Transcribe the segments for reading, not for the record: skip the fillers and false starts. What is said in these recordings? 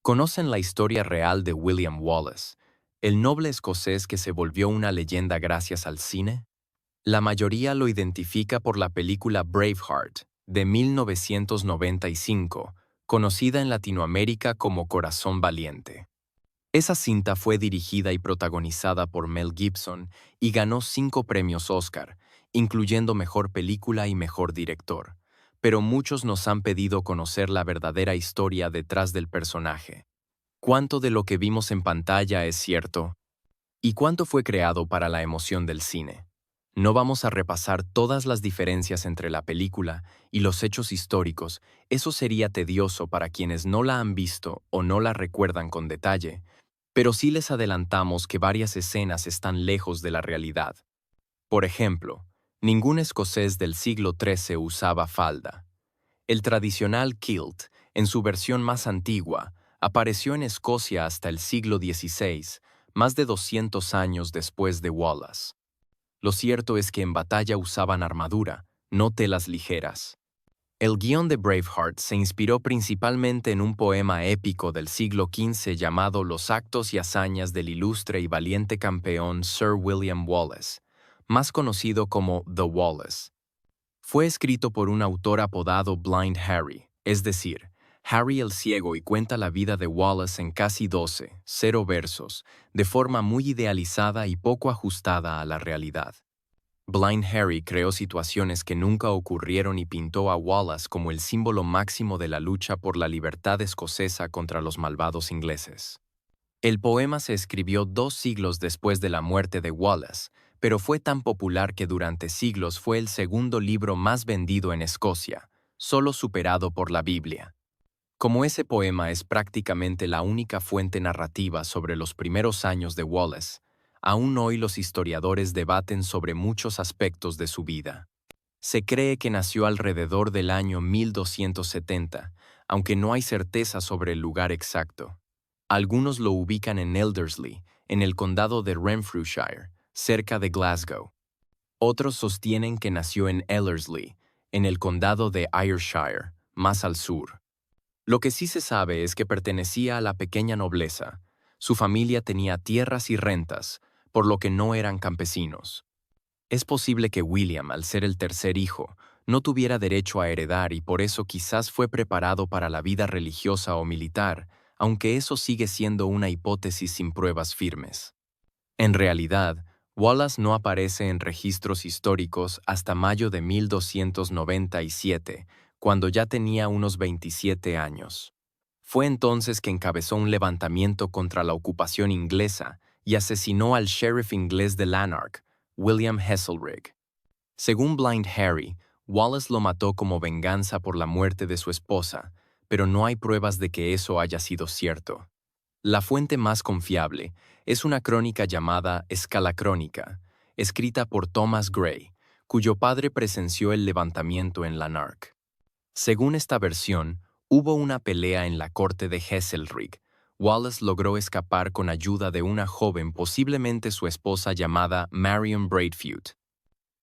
¿Conocen la historia real de William Wallace, el noble escocés que se volvió una leyenda gracias al cine? La mayoría lo identifica por la película Braveheart, de 1995, conocida en Latinoamérica como Corazón Valiente. Esa cinta fue dirigida y protagonizada por Mel Gibson y ganó 5 premios Oscar, incluyendo Mejor Película y Mejor Director. Pero muchos nos han pedido conocer la verdadera historia detrás del personaje. ¿Cuánto de lo que vimos en pantalla es cierto? ¿Y cuánto fue creado para la emoción del cine? No vamos a repasar todas las diferencias entre la película y los hechos históricos, eso sería tedioso para quienes no la han visto o no la recuerdan con detalle, pero sí les adelantamos que varias escenas están lejos de la realidad. Por ejemplo, ningún escocés del siglo XIII usaba falda. El tradicional kilt, en su versión más antigua, apareció en Escocia hasta el siglo XVI, más de 200 años después de Wallace. Lo cierto es que en batalla usaban armadura, no telas ligeras. El guión de Braveheart se inspiró principalmente en un poema épico del siglo XV llamado Los actos y hazañas del ilustre y valiente campeón Sir William Wallace, más conocido como The Wallace. Fue escrito por un autor apodado Blind Harry, es decir, Harry el Ciego, y cuenta la vida de Wallace en casi 0 versos, de forma muy idealizada y poco ajustada a la realidad. Blind Harry creó situaciones que nunca ocurrieron y pintó a Wallace como el símbolo máximo de la lucha por la libertad escocesa contra los malvados ingleses. El poema se escribió 2 siglos después de la muerte de Wallace, pero fue tan popular que durante siglos fue el segundo libro más vendido en Escocia, solo superado por la Biblia. Como ese poema es prácticamente la única fuente narrativa sobre los primeros años de Wallace, aún hoy los historiadores debaten sobre muchos aspectos de su vida. Se cree que nació alrededor del año 1270, aunque no hay certeza sobre el lugar exacto. Algunos lo ubican en Elderslie, en el condado de Renfrewshire, cerca de Glasgow. Otros sostienen que nació en Ellerslie, en el condado de Ayrshire, más al sur. Lo que sí se sabe es que pertenecía a la pequeña nobleza. Su familia tenía tierras y rentas, por lo que no eran campesinos. Es posible que William, al ser el tercer hijo, no tuviera derecho a heredar y por eso quizás fue preparado para la vida religiosa o militar, aunque eso sigue siendo una hipótesis sin pruebas firmes. En realidad, Wallace no aparece en registros históricos hasta mayo de 1297, cuando ya tenía unos 27 años. Fue entonces que encabezó un levantamiento contra la ocupación inglesa y asesinó al sheriff inglés de Lanark, William Heselrigg. Según Blind Harry, Wallace lo mató como venganza por la muerte de su esposa, pero no hay pruebas de que eso haya sido cierto. La fuente más confiable es una crónica llamada Escalacrónica, escrita por Thomas Gray, cuyo padre presenció el levantamiento en Lanark. Según esta versión, hubo una pelea en la corte de Heselrigg. Wallace logró escapar con ayuda de una joven, posiblemente su esposa, llamada Marion Braidfeud.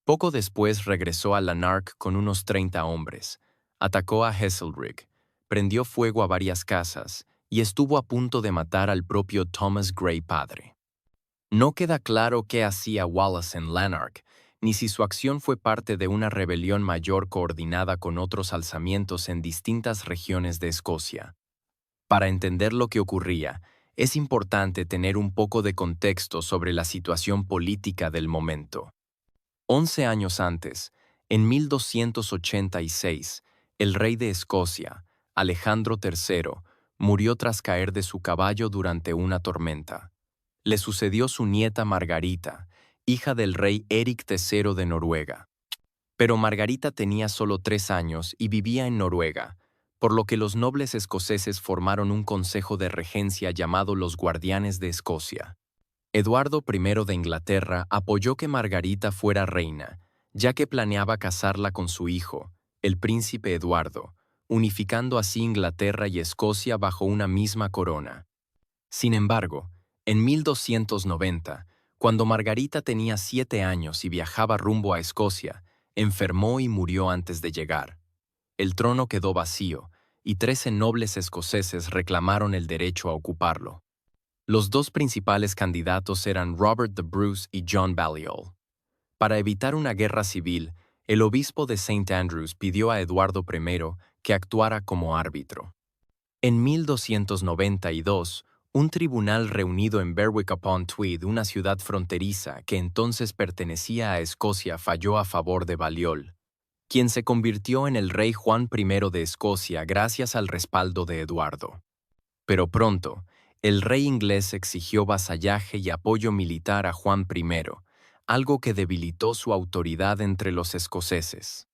Poco después regresó a Lanark con unos 30 hombres, atacó a Heselrigg, prendió fuego a varias casas y estuvo a punto de matar al propio Thomas Gray padre. No queda claro qué hacía Wallace en Lanark, ni si su acción fue parte de una rebelión mayor coordinada con otros alzamientos en distintas regiones de Escocia. Para entender lo que ocurría, es importante tener un poco de contexto sobre la situación política del momento. 11 años antes, en 1286, el rey de Escocia, Alejandro III, murió tras caer de su caballo durante una tormenta. Le sucedió su nieta Margarita, hija del rey Eric III de Noruega. Pero Margarita tenía solo 3 años y vivía en Noruega, por lo que los nobles escoceses formaron un consejo de regencia llamado los Guardianes de Escocia. Eduardo I de Inglaterra apoyó que Margarita fuera reina, ya que planeaba casarla con su hijo, el príncipe Eduardo, unificando así Inglaterra y Escocia bajo una misma corona. Sin embargo, en 1290, cuando Margarita tenía 7 años y viajaba rumbo a Escocia, enfermó y murió antes de llegar. El trono quedó vacío, y 13 nobles escoceses reclamaron el derecho a ocuparlo. Los dos principales candidatos eran Robert the Bruce y John Balliol. Para evitar una guerra civil, el obispo de St. Andrews pidió a Eduardo I que actuara como árbitro. En 1292, un tribunal reunido en Berwick-upon-Tweed, una ciudad fronteriza que entonces pertenecía a Escocia, falló a favor de Balliol, quien se convirtió en el rey Juan I de Escocia gracias al respaldo de Eduardo. Pero pronto, el rey inglés exigió vasallaje y apoyo militar a Juan I, algo que debilitó su autoridad entre los escoceses.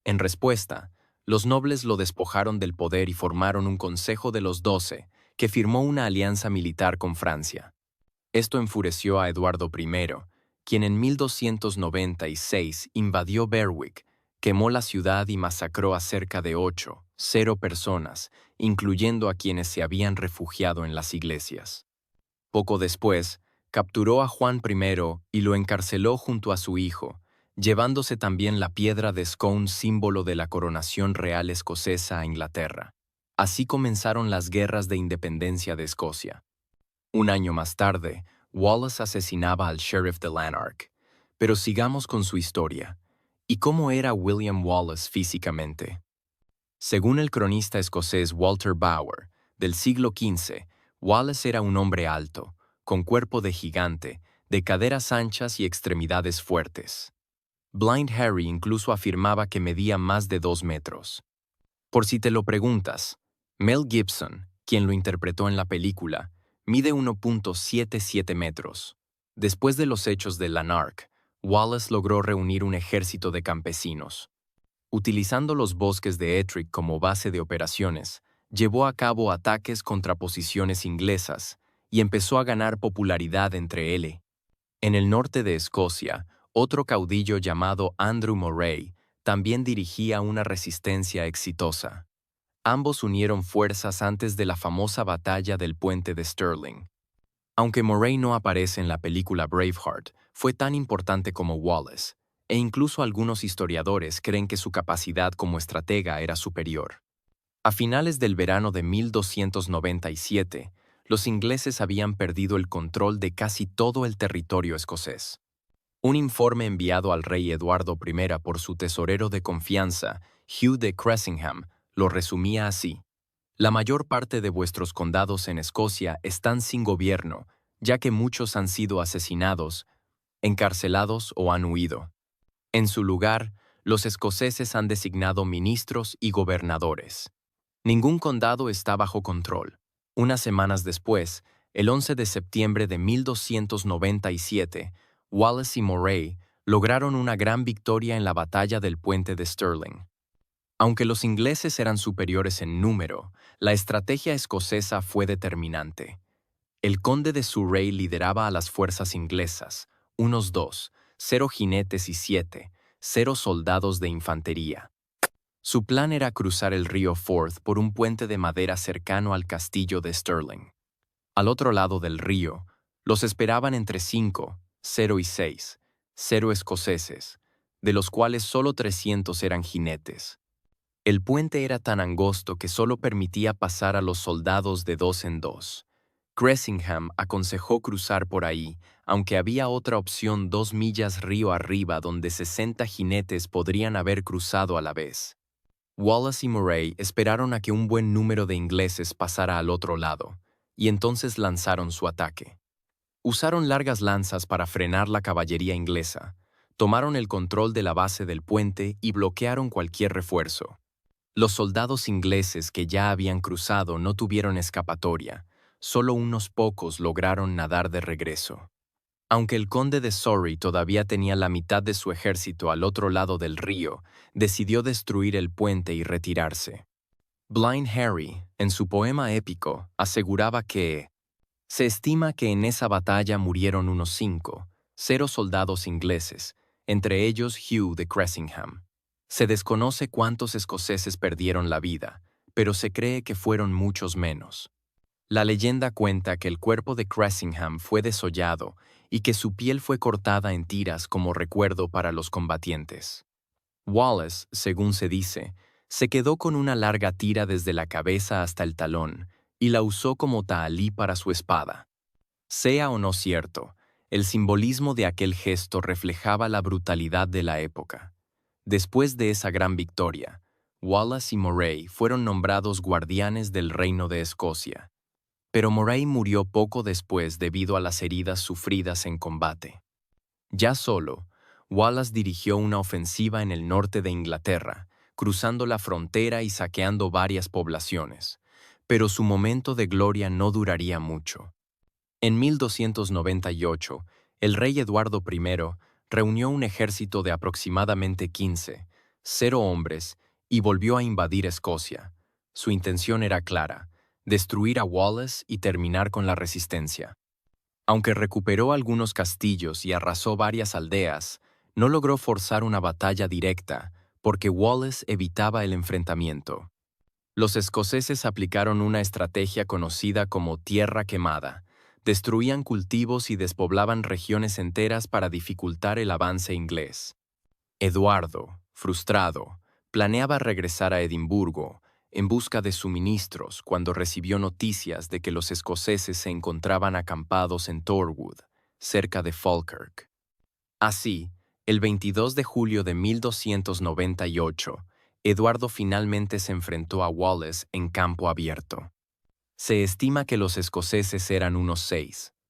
En respuesta, los nobles lo despojaron del poder y formaron un Consejo de los 12, que firmó una alianza militar con Francia. Esto enfureció a Eduardo I, quien en 1296 invadió Berwick, quemó la ciudad y masacró a cerca de 0 personas, incluyendo a quienes se habían refugiado en las iglesias. Poco después, capturó a Juan I y lo encarceló junto a su hijo, llevándose también la piedra de Scone, símbolo de la coronación real escocesa a Inglaterra. Así comenzaron las guerras de independencia de Escocia. Un año más tarde, Wallace asesinaba al sheriff de Lanark. Pero sigamos con su historia. ¿Y cómo era William Wallace físicamente? Según el cronista escocés Walter Bower, del siglo XV, Wallace era un hombre alto, con cuerpo de gigante, de caderas anchas y extremidades fuertes. Blind Harry incluso afirmaba que medía más de 2 metros. Por si te lo preguntas, Mel Gibson, quien lo interpretó en la película, mide 1.77 metros. Después de los hechos de Lanark, Wallace logró reunir un ejército de campesinos. Utilizando los bosques de Ettrick como base de operaciones, llevó a cabo ataques contra posiciones inglesas y empezó a ganar popularidad entre él. En el norte de Escocia, otro caudillo llamado Andrew Moray también dirigía una resistencia exitosa. Ambos unieron fuerzas antes de la famosa batalla del puente de Stirling. Aunque Moray no aparece en la película Braveheart, fue tan importante como Wallace, e incluso algunos historiadores creen que su capacidad como estratega era superior. A finales del verano de 1297, los ingleses habían perdido el control de casi todo el territorio escocés. Un informe enviado al rey Eduardo I por su tesorero de confianza, Hugh de Cressingham, lo resumía así: la mayor parte de vuestros condados en Escocia están sin gobierno, ya que muchos han sido asesinados, encarcelados o han huido. En su lugar, los escoceses han designado ministros y gobernadores. Ningún condado está bajo control. Unas semanas después, el 11 de septiembre de 1297, Wallace y Moray lograron una gran victoria en la batalla del puente de Stirling. Aunque los ingleses eran superiores en número, la estrategia escocesa fue determinante. El conde de Surrey lideraba a las fuerzas inglesas, unos 0 jinetes y 0 soldados de infantería. Su plan era cruzar el río Forth por un puente de madera cercano al castillo de Stirling. Al otro lado del río, los esperaban entre 0 y 0 escoceses, de los cuales solo 300 eran jinetes. El puente era tan angosto que solo permitía pasar a los soldados de 2 en 2. Cressingham aconsejó cruzar por ahí, aunque había otra opción 2 millas río arriba donde 60 jinetes podrían haber cruzado a la vez. Wallace y Moray esperaron a que un buen número de ingleses pasara al otro lado, y entonces lanzaron su ataque. Usaron largas lanzas para frenar la caballería inglesa, tomaron el control de la base del puente y bloquearon cualquier refuerzo. Los soldados ingleses que ya habían cruzado no tuvieron escapatoria, solo unos pocos lograron nadar de regreso. Aunque el conde de Surrey todavía tenía la mitad de su ejército al otro lado del río, decidió destruir el puente y retirarse. Blind Harry, en su poema épico, aseguraba que se estima que en esa batalla murieron unos 0 soldados ingleses, entre ellos Hugh de Cressingham. Se desconoce cuántos escoceses perdieron la vida, pero se cree que fueron muchos menos. La leyenda cuenta que el cuerpo de Cressingham fue desollado y que su piel fue cortada en tiras como recuerdo para los combatientes. Wallace, según se dice, Se quedó con una larga tira desde la cabeza hasta el talón y la usó como tahalí para su espada. Sea o no cierto, el simbolismo de aquel gesto reflejaba la brutalidad de la época. Después de esa gran victoria, Wallace y Moray fueron nombrados guardianes del Reino de Escocia. Pero Moray murió poco después debido a las heridas sufridas en combate. Ya solo, Wallace dirigió una ofensiva en el norte de Inglaterra, cruzando la frontera y saqueando varias poblaciones. Pero su momento de gloria no duraría mucho. En 1298, el rey Eduardo I reunió un ejército de aproximadamente 0 hombres, y volvió a invadir Escocia. Su intención era clara: destruir a Wallace y terminar con la resistencia. Aunque recuperó algunos castillos y arrasó varias aldeas, no logró forzar una batalla directa, porque Wallace evitaba el enfrentamiento. Los escoceses aplicaron una estrategia conocida como tierra quemada. Destruían cultivos y despoblaban regiones enteras para dificultar el avance inglés. Eduardo, frustrado, planeaba regresar a Edimburgo en busca de suministros cuando recibió noticias de que los escoceses se encontraban acampados en Torwood, cerca de Falkirk. Así, el 22 de julio de 1298, Eduardo finalmente se enfrentó a Wallace en campo abierto. Se estima que los escoceses eran unos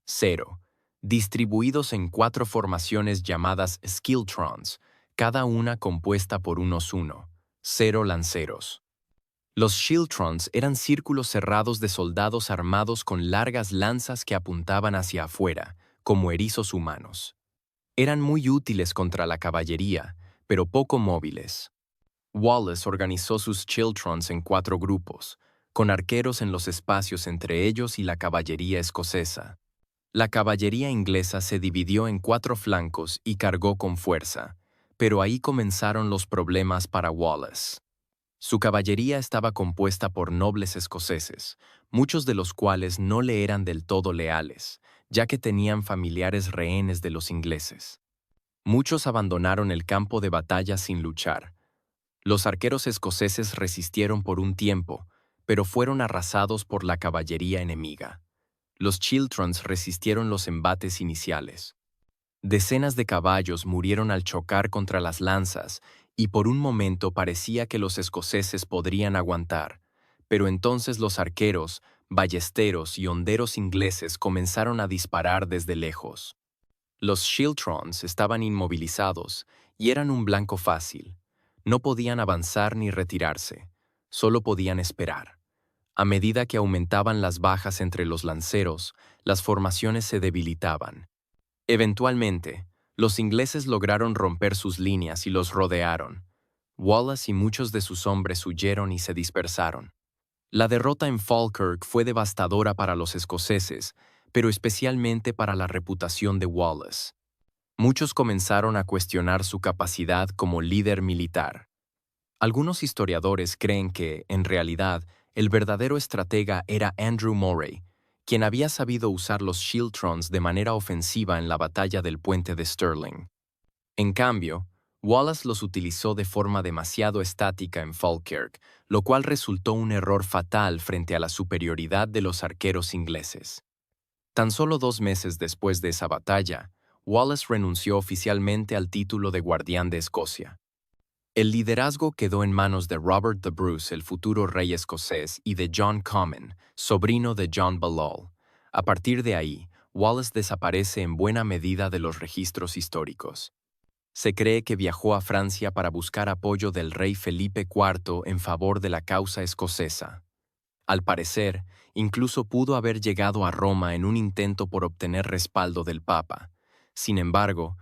0, distribuidos en 4 formaciones llamadas Skiltrons, cada una compuesta por unos 0 lanceros. Los Shiltrons eran círculos cerrados de soldados armados con largas lanzas que apuntaban hacia afuera, como erizos humanos. Eran muy útiles contra la caballería, pero poco móviles. Wallace organizó sus Shiltrons en 4 grupos, con arqueros en los espacios entre ellos y la caballería escocesa. La caballería inglesa se dividió en 4 flancos y cargó con fuerza, pero ahí comenzaron los problemas para Wallace. Su caballería estaba compuesta por nobles escoceses, muchos de los cuales no le eran del todo leales, ya que tenían familiares rehenes de los ingleses. Muchos abandonaron el campo de batalla sin luchar. Los arqueros escoceses resistieron por un tiempo, pero fueron arrasados por la caballería enemiga. Los Chiltrons resistieron los embates iniciales. Decenas de caballos murieron al chocar contra las lanzas y por un momento parecía que los escoceses podrían aguantar, pero entonces los arqueros, ballesteros y honderos ingleses comenzaron a disparar desde lejos. Los Shiltrons estaban inmovilizados y eran un blanco fácil. No podían avanzar ni retirarse, solo podían esperar. A medida que aumentaban las bajas entre los lanceros, las formaciones se debilitaban. Eventualmente, los ingleses lograron romper sus líneas y los rodearon. Wallace y muchos de sus hombres huyeron y se dispersaron. La derrota en Falkirk fue devastadora para los escoceses, pero especialmente para la reputación de Wallace. Muchos comenzaron a cuestionar su capacidad como líder militar. Algunos historiadores creen que, en realidad, el verdadero estratega era Andrew Moray, quien había sabido usar los Shiltrons de manera ofensiva en la batalla del puente de Stirling. En cambio, Wallace los utilizó de forma demasiado estática en Falkirk, lo cual resultó un error fatal frente a la superioridad de los arqueros ingleses. Tan solo 2 meses después de esa batalla, Wallace renunció oficialmente al título de guardián de Escocia. El liderazgo quedó en manos de Robert the Bruce, el futuro rey escocés, y de John Comyn, sobrino de John Balliol. A partir de ahí, Wallace desaparece en buena medida de los registros históricos. Se cree que viajó a Francia para buscar apoyo del rey Felipe IV en favor de la causa escocesa. Al parecer, incluso pudo haber llegado a Roma en un intento por obtener respaldo del Papa. Sin embargo,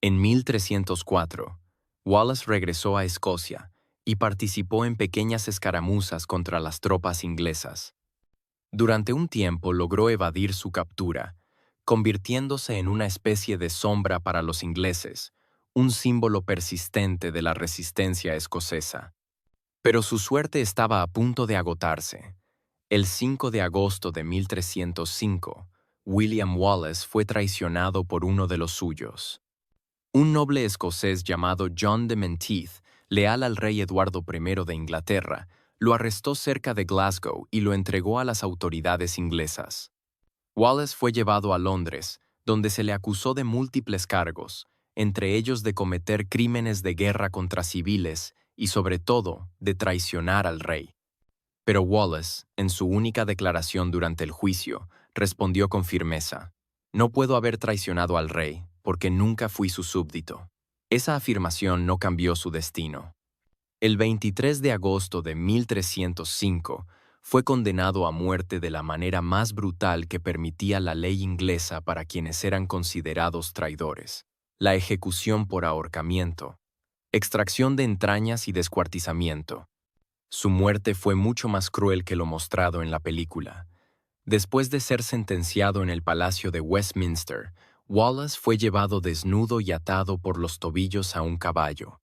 en 1304, Wallace regresó a Escocia y participó en pequeñas escaramuzas contra las tropas inglesas. Durante un tiempo logró evadir su captura, convirtiéndose en una especie de sombra para los ingleses, un símbolo persistente de la resistencia escocesa. Pero su suerte estaba a punto de agotarse. El 5 de agosto de 1305, William Wallace fue traicionado por uno de los suyos. Un noble escocés llamado John de Menteith leal al rey Eduardo I de Inglaterra, lo arrestó cerca de Glasgow y lo entregó a las autoridades inglesas. Wallace fue llevado a Londres, donde se le acusó de múltiples cargos, entre ellos de cometer crímenes de guerra contra civiles y, sobre todo, de traicionar al rey. Pero Wallace, en su única declaración durante el juicio, respondió con firmeza: «No puedo haber traicionado al rey, porque nunca fui su súbdito». Esa afirmación no cambió su destino. El 23 de agosto de 1305, fue condenado a muerte de la manera más brutal que permitía la ley inglesa para quienes eran considerados traidores: la ejecución por ahorcamiento, extracción de entrañas y descuartizamiento. Su muerte fue mucho más cruel que lo mostrado en la película. Después de ser sentenciado en el Palacio de Westminster, Wallace fue llevado desnudo y atado por los tobillos a un caballo.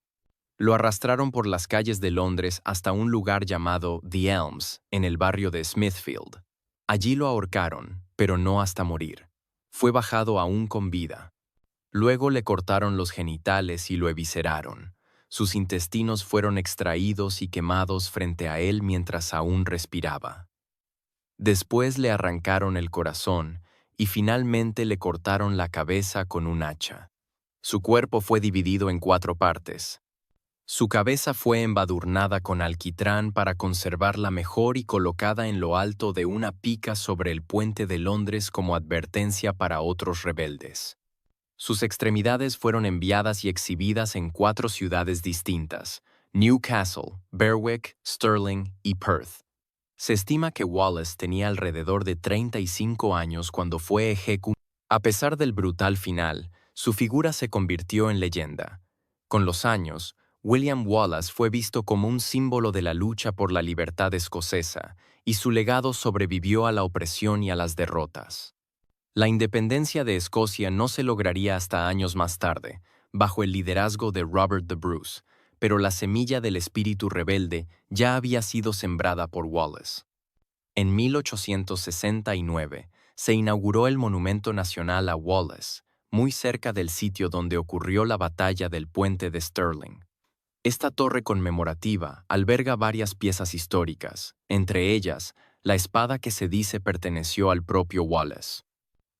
Lo arrastraron por las calles de Londres hasta un lugar llamado The Elms, en el barrio de Smithfield. Allí lo ahorcaron, pero no hasta morir. Fue bajado aún con vida. Luego le cortaron los genitales y lo evisceraron. Sus intestinos fueron extraídos y quemados frente a él mientras aún respiraba. Después le arrancaron el corazón y finalmente le cortaron la cabeza con un hacha. Su cuerpo fue dividido en 4 partes. Su cabeza fue embadurnada con alquitrán para conservarla mejor y colocada en lo alto de una pica sobre el puente de Londres como advertencia para otros rebeldes. Sus extremidades fueron enviadas y exhibidas en 4 ciudades distintas: Newcastle, Berwick, Stirling y Perth. Se estima que Wallace tenía alrededor de 35 años cuando fue ejecutado. A pesar del brutal final, su figura se convirtió en leyenda. Con los años, William Wallace fue visto como un símbolo de la lucha por la libertad escocesa, y su legado sobrevivió a la opresión y a las derrotas. La independencia de Escocia no se lograría hasta años más tarde, bajo el liderazgo de Robert the Bruce, pero la semilla del espíritu rebelde ya había sido sembrada por Wallace. En 1869 se inauguró el Monumento Nacional a Wallace, muy cerca del sitio donde ocurrió la batalla del Puente de Stirling. Esta torre conmemorativa alberga varias piezas históricas, entre ellas la espada que se dice perteneció al propio Wallace.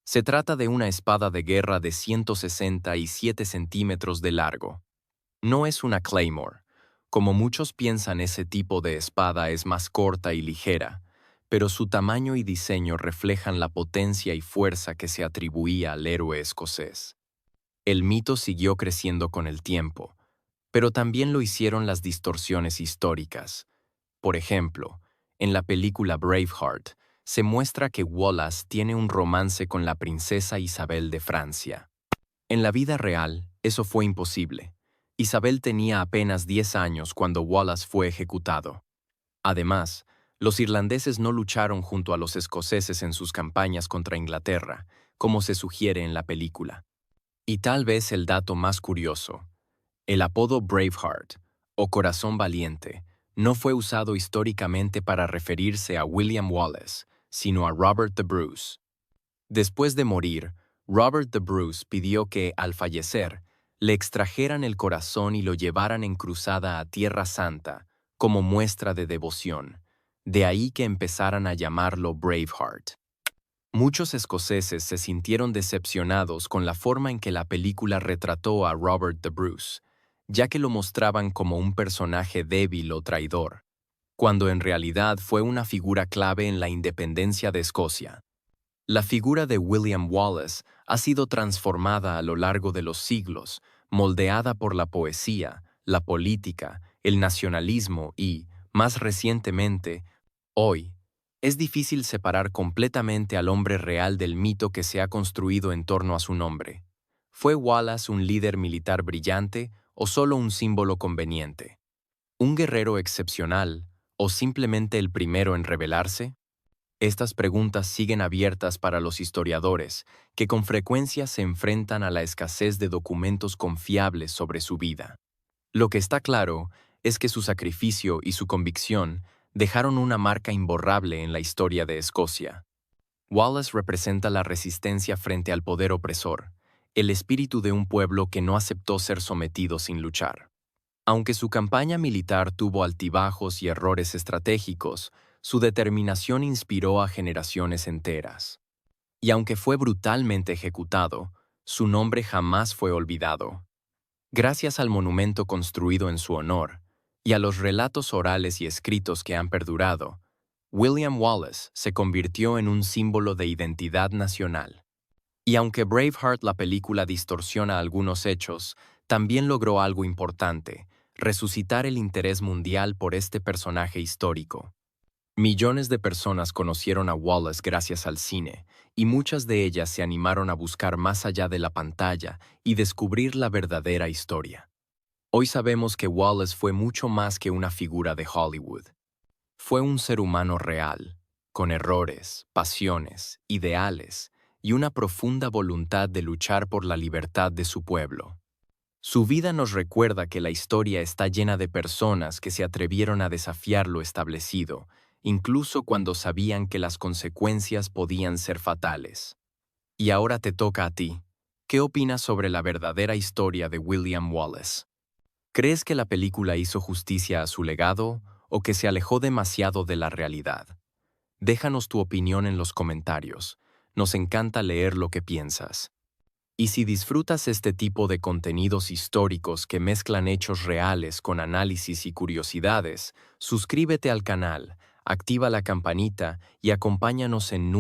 Se trata de una espada de guerra de 167 centímetros de largo. No es una Claymore. Como muchos piensan, ese tipo de espada es más corta y ligera, pero su tamaño y diseño reflejan la potencia y fuerza que se atribuía al héroe escocés. El mito siguió creciendo con el tiempo, pero también lo hicieron las distorsiones históricas. Por ejemplo, en la película Braveheart, se muestra que Wallace tiene un romance con la princesa Isabel de Francia. En la vida real, eso fue imposible. Isabel tenía apenas 10 años cuando Wallace fue ejecutado. Además, los irlandeses no lucharon junto a los escoceses en sus campañas contra Inglaterra, como se sugiere en la película. Y tal vez el dato más curioso: el apodo Braveheart, o Corazón Valiente, no fue usado históricamente para referirse a William Wallace, sino a Robert the Bruce. Después de morir, Robert the Bruce pidió que, al fallecer, le extrajeran el corazón y lo llevaran en cruzada a Tierra Santa, como muestra de devoción. De ahí que empezaran a llamarlo Braveheart. Muchos escoceses se sintieron decepcionados con la forma en que la película retrató a Robert the Bruce, ya que lo mostraban como un personaje débil o traidor, cuando en realidad fue una figura clave en la independencia de Escocia. La figura de William Wallace ha sido transformada a lo largo de los siglos, moldeada por la poesía, la política, el nacionalismo y, más recientemente, hoy, es difícil separar completamente al hombre real del mito que se ha construido en torno a su nombre. ¿Fue Wallace un líder militar brillante o solo un símbolo conveniente? ¿Un guerrero excepcional o simplemente el primero en rebelarse? Estas preguntas siguen abiertas para los historiadores, que con frecuencia se enfrentan a la escasez de documentos confiables sobre su vida. Lo que está claro es que su sacrificio y su convicción dejaron una marca imborrable en la historia de Escocia. Wallace representa la resistencia frente al poder opresor, el espíritu de un pueblo que no aceptó ser sometido sin luchar. Aunque su campaña militar tuvo altibajos y errores estratégicos, su determinación inspiró a generaciones enteras. Y aunque fue brutalmente ejecutado, su nombre jamás fue olvidado. Gracias al monumento construido en su honor y a los relatos orales y escritos que han perdurado, William Wallace se convirtió en un símbolo de identidad nacional. Y aunque Braveheart, la película, distorsiona algunos hechos, también logró algo importante: resucitar el interés mundial por este personaje histórico. Millones de personas conocieron a Wallace gracias al cine, y muchas de ellas se animaron a buscar más allá de la pantalla y descubrir la verdadera historia. Hoy sabemos que Wallace fue mucho más que una figura de Hollywood. Fue un ser humano real, con errores, pasiones, ideales y una profunda voluntad de luchar por la libertad de su pueblo. Su vida nos recuerda que la historia está llena de personas que se atrevieron a desafiar lo establecido, incluso cuando sabían que las consecuencias podían ser fatales. Y ahora te toca a ti. ¿Qué opinas sobre la verdadera historia de William Wallace? ¿Crees que la película hizo justicia a su legado o que se alejó demasiado de la realidad? Déjanos tu opinión en los comentarios. Nos encanta leer lo que piensas. Y si disfrutas este tipo de contenidos históricos que mezclan hechos reales con análisis y curiosidades, suscríbete al canal, activa la campanita y acompáñanos en